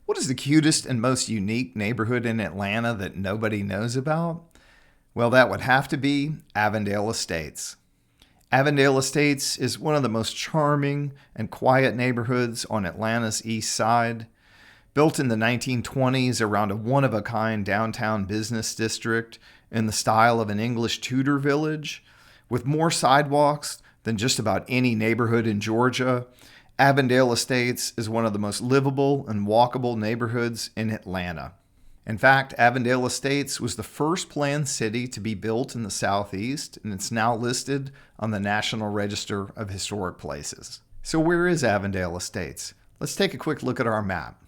What is the cutest and most unique neighborhood in Atlanta that nobody knows about? Well, that would have to be Avondale Estates. Avondale Estates is one of the most charming and quiet neighborhoods on Atlanta's east side. Built in the 1920s around a one-of-a-kind downtown business district in the style of an English Tudor village, with more sidewalks than just about any neighborhood in Georgia, Avondale Estates is one of the most livable and walkable neighborhoods in Atlanta. In fact, Avondale Estates was the first planned city to be built in the Southeast, and it's now listed on the National Register of Historic Places. So where is Avondale Estates? Let's take a quick look at our map.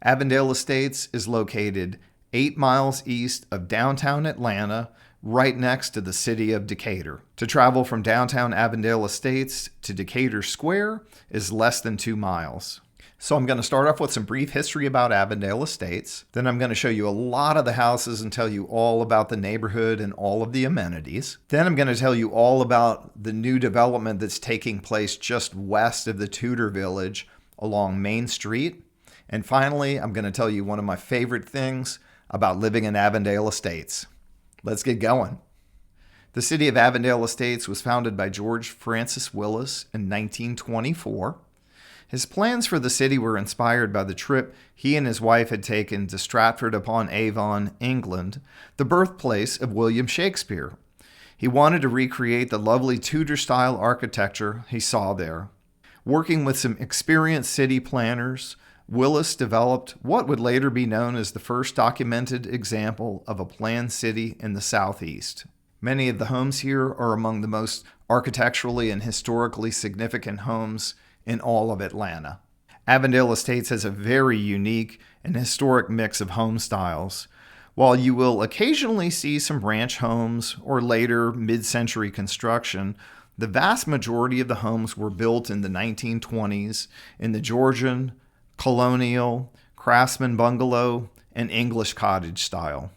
Avondale Estates is located 8 miles east of downtown Atlanta, right next to the city of Decatur. To travel from downtown Avondale Estates to Decatur Square is less than 2 miles. So I'm going to start off with some brief history about Avondale Estates. Then I'm going to show you a lot of the houses and tell you all about the neighborhood and all of the amenities. Then I'm going to tell you all about the new development that's taking place just west of the Tudor Village along Main Street. And finally, I'm going to tell you one of my favorite things about living in Avondale Estates. Let's get going. The city of Avondale Estates was founded by George Francis Willis in 1924. His plans for the city were inspired by the trip he and his wife had taken to Stratford-upon-Avon, England, the birthplace of William Shakespeare. He wanted to recreate the lovely Tudor-style architecture he saw there. Working with some experienced city planners, Willis developed what would later be known as the first documented example of a planned city in the Southeast. Many of the homes here are among the most architecturally and historically significant homes in all of Atlanta. Avondale Estates has a very unique and historic mix of home styles. While you will occasionally see some ranch homes or later mid-century construction, the vast majority of the homes were built in the 1920s in the Georgian, colonial, craftsman bungalow, and English cottage style.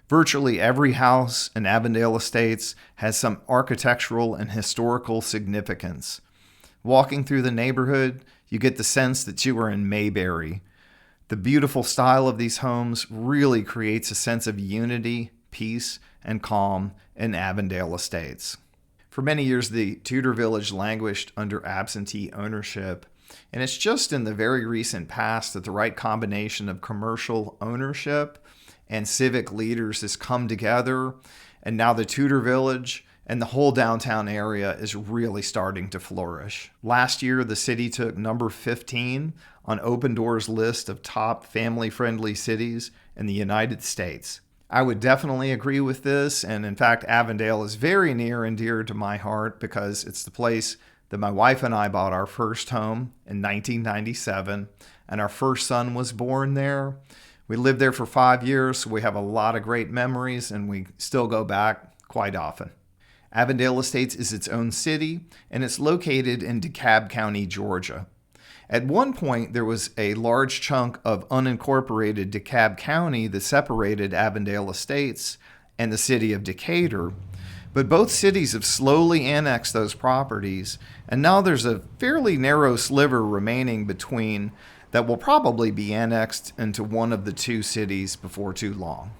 Virtually every house in Avondale Estates has some architectural and historical significance. Walking through the neighborhood, you get the sense that you are in Mayberry. The beautiful style of these homes really creates a sense of unity, peace, and calm in Avondale Estates. For many years, the Tudor Village languished under absentee ownership, and it's just in the very recent past that the right combination of commercial ownership and civic leaders has come together, and now the Tudor Village and the whole downtown area is really starting to flourish. Last year, the city took number 15 on Open Doors' list of top family-friendly cities in the United States. I would definitely agree with this, and in fact, Avondale is very near and dear to my heart because it's the place that my wife and I bought our first home in 1997, and our first son was born there. We lived there for 5 years, so we have a lot of great memories, and we still go back quite often. Avondale Estates is its own city, and it's located in DeKalb County, Georgia. At one point, there was a large chunk of unincorporated DeKalb County that separated Avondale Estates and the city of Decatur, but both cities have slowly annexed those properties, and now there's a fairly narrow sliver remaining between that will probably be annexed into one of the two cities before too long.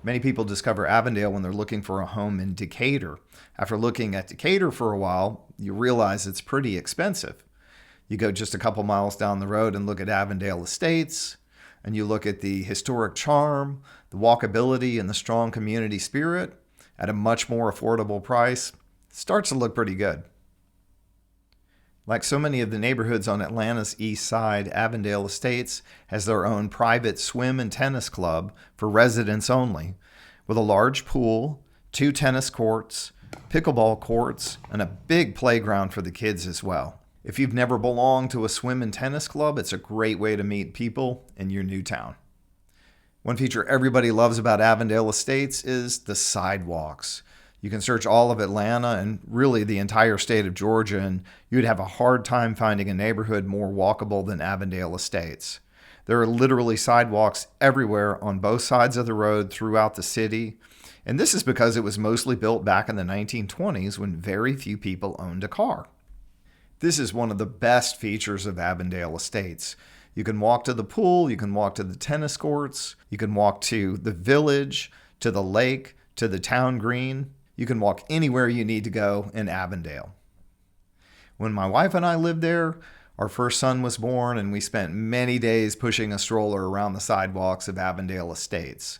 Many people discover Avondale when they're looking for a home in Decatur. After looking at Decatur for a while, you realize it's pretty expensive. You go just a couple miles down the road and look at Avondale Estates, and you look at the historic charm, the walkability, and the strong community spirit at a much more affordable price. It starts to look pretty good. Like so many of the neighborhoods on Atlanta's east side, Avondale Estates has their own private swim and tennis club for residents only, with a large pool, 2 tennis courts, pickleball courts, and a big playground for the kids as well. If you've never belonged to a swim and tennis club, it's a great way to meet people in your new town. One feature everybody loves about Avondale Estates is the sidewalks. You can search all of Atlanta and really the entire state of Georgia, and you'd have a hard time finding a neighborhood more walkable than Avondale Estates. There are literally sidewalks everywhere on both sides of the road throughout the city, and this is because it was mostly built back in the 1920s when very few people owned a car. This is one of the best features of Avondale Estates. You can walk to the pool, you can walk to the tennis courts, you can walk to the village, to the lake, to the town green. You can walk anywhere you need to go in Avondale. When my wife and I lived there, our first son was born, and we spent many days pushing a stroller around the sidewalks of Avondale Estates.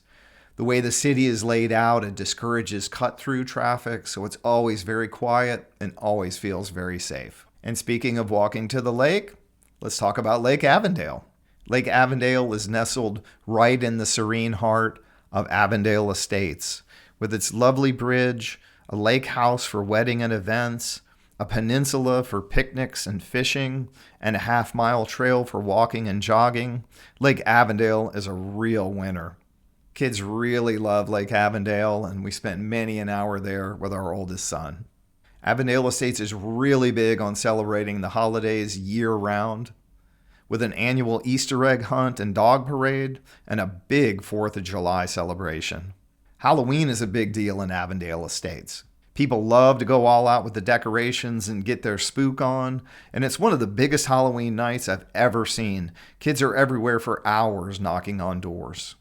The way the city is laid out, it discourages cut-through traffic, so it's always very quiet and always feels very safe. And speaking of walking to the lake, let's talk about Lake Avondale. Lake Avondale is nestled right in the serene heart of Avondale Estates, with its lovely bridge, a lake house for wedding and events, a peninsula for picnics and fishing, and a half-mile trail for walking and jogging. Lake Avondale is a real winner. Kids really love Lake Avondale, and we spent many an hour there with our oldest son. Avondale Estates is really big on celebrating the holidays year-round, with an annual Easter egg hunt and dog parade, and a big 4th of July celebration. Halloween is a big deal in Avondale Estates. People love to go all out with the decorations and get their spook on, and it's one of the biggest Halloween nights I've ever seen. Kids are everywhere for hours knocking on doors.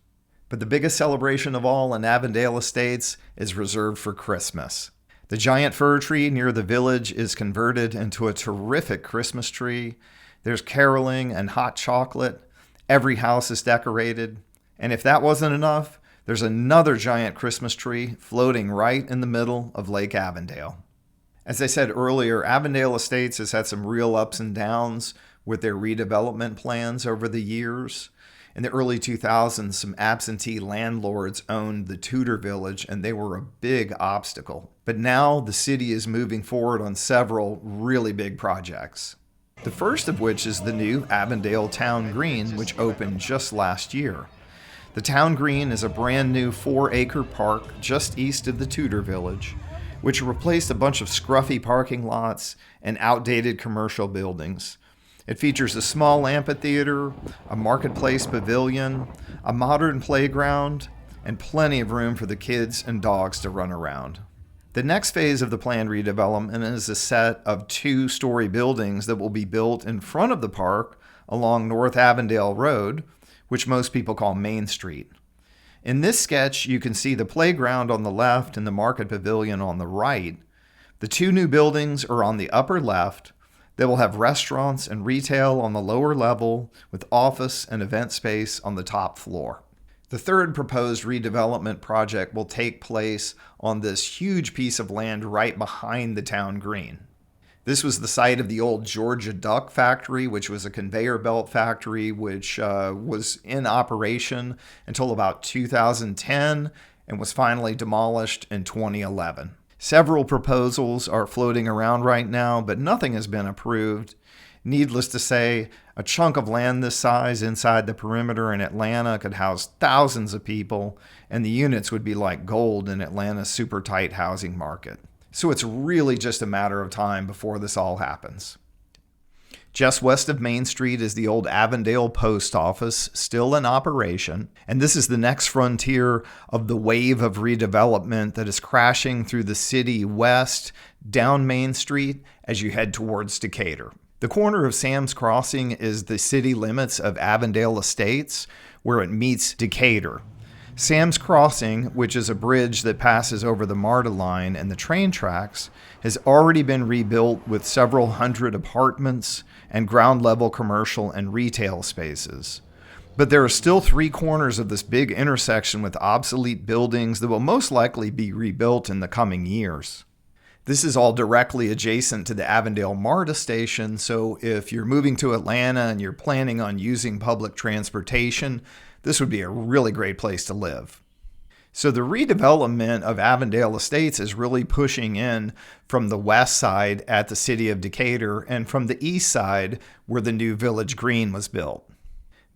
But the biggest celebration of all in Avondale Estates is reserved for Christmas. The giant fir tree near the village is converted into a terrific Christmas tree. There's caroling and hot chocolate. Every house is decorated. And if that wasn't enough, there's another giant Christmas tree floating right in the middle of Lake Avondale. As I said earlier, Avondale Estates has had some real ups and downs with their redevelopment plans over the years. In the early 2000s, some absentee landlords owned the Tudor Village, and they were a big obstacle. But now the city is moving forward on several really big projects. The first of which is the new Avondale Town Green, which opened just last year. The Town Green is a brand new 4-acre park just east of the Tudor Village, which replaced a bunch of scruffy parking lots and outdated commercial buildings. It features a small amphitheater, a marketplace pavilion, a modern playground, and plenty of room for the kids and dogs to run around. The next phase of the planned redevelopment is a set of 2-story buildings that will be built in front of the park along North Avondale Road, which most people call Main Street. In this sketch, you can see the playground on the left and the market pavilion on the right. The 2 new buildings are on the upper left. They will have restaurants and retail on the lower level, with office and event space on the top floor. The third proposed redevelopment project will take place on this huge piece of land right behind the town green. This was the site of the old Georgia Duck Factory, which was a conveyor belt factory which was in operation until about 2010 and was finally demolished in 2011. Several proposals are floating around right now, but nothing has been approved. Needless to say, a chunk of land this size inside the perimeter in Atlanta could house thousands of people, and the units would be like gold in Atlanta's super tight housing market. So it's really just a matter of time before this all happens. Just west of Main Street is the old Avondale Post Office, still in operation, and this is the next frontier of the wave of redevelopment that is crashing through the city west, down Main Street as you head towards Decatur. The corner of Sam's Crossing is the city limits of Avondale Estates, where it meets Decatur. Sam's Crossing, which is a bridge that passes over the MARTA line and the train tracks, has already been rebuilt with several hundred apartments and ground-level commercial and retail spaces. But there are still 3 corners of this big intersection with obsolete buildings that will most likely be rebuilt in the coming years. This is all directly adjacent to the Avondale MARTA station, so if you're moving to Atlanta and you're planning on using public transportation, this would be a really great place to live. So the redevelopment of Avondale Estates is really pushing in from the west side at the city of Decatur and from the east side where the new Village Green was built.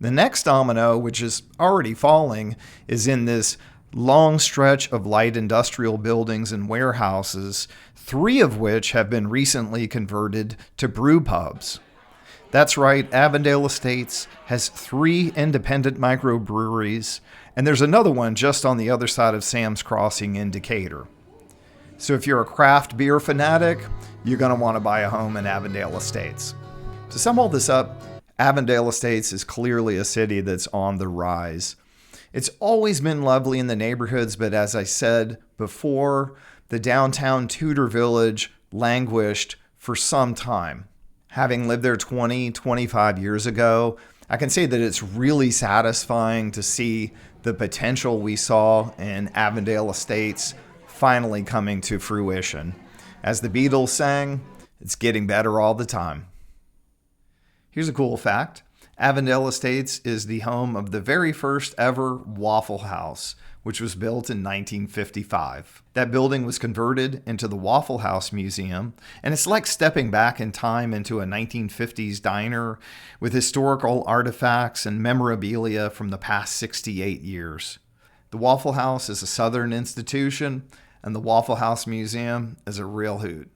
The next domino, which is already falling, is in this long stretch of light industrial buildings and warehouses, 3 of which have been recently converted to brew pubs. That's right, Avondale Estates has 3 independent microbreweries, and there's another one just on the other side of Sam's Crossing in Decatur. So if you're a craft beer fanatic, you're going to want to buy a home in Avondale Estates. To sum all this up, Avondale Estates is clearly a city that's on the rise. It's always been lovely in the neighborhoods, but as I said before, the downtown Tudor Village languished for some time. Having lived there 25 years ago, I can say that it's really satisfying to see the potential we saw in Avondale Estates finally coming to fruition. As the Beatles sang, it's getting better all the time. Here's a cool fact. Avondale Estates is the home of the very first ever Waffle House, which was built in 1955. That building was converted into the Waffle House Museum, and it's like stepping back in time into a 1950s diner with historical artifacts and memorabilia from the past 68 years. The Waffle House is a Southern institution, and the Waffle House Museum is a real hoot.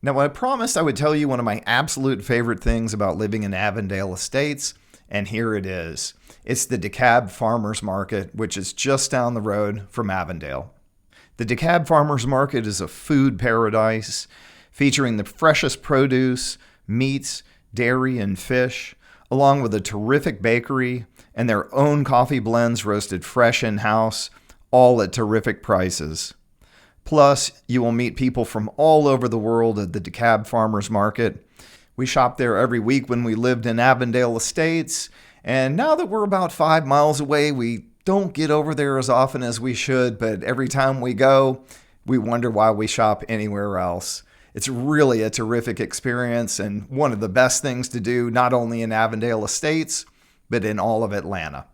Now, I promised I would tell you one of my absolute favorite things about living in Avondale Estates, and here it is. It's the DeKalb Farmers Market, which is just down the road from Avondale. The DeKalb Farmers Market is a food paradise featuring the freshest produce, meats, dairy, and fish, along with a terrific bakery and their own coffee blends roasted fresh in-house, all at terrific prices. Plus, you will meet people from all over the world at the DeKalb Farmers Market. We shopped there every week when we lived in Avondale Estates, and now that we're about 5 miles away, we don't get over there as often as we should, but every time we go, we wonder why we shop anywhere else. It's really a terrific experience and one of the best things to do, not only in Avondale Estates, but in all of Atlanta.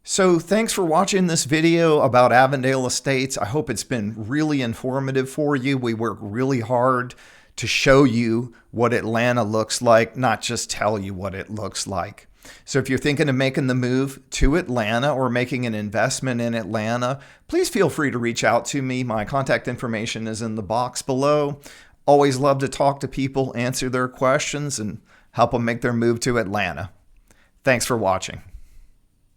So thanks for watching this video about Avondale Estates. I hope it's been really informative for you. We work really hard to show you what Atlanta looks like, not just tell you what it looks like. So if you're thinking of making the move to Atlanta or making an investment in Atlanta, please feel free to reach out to me. My contact information is in the box below. Always love to talk to people, answer their questions, and help them make their move to Atlanta. Thanks for watching.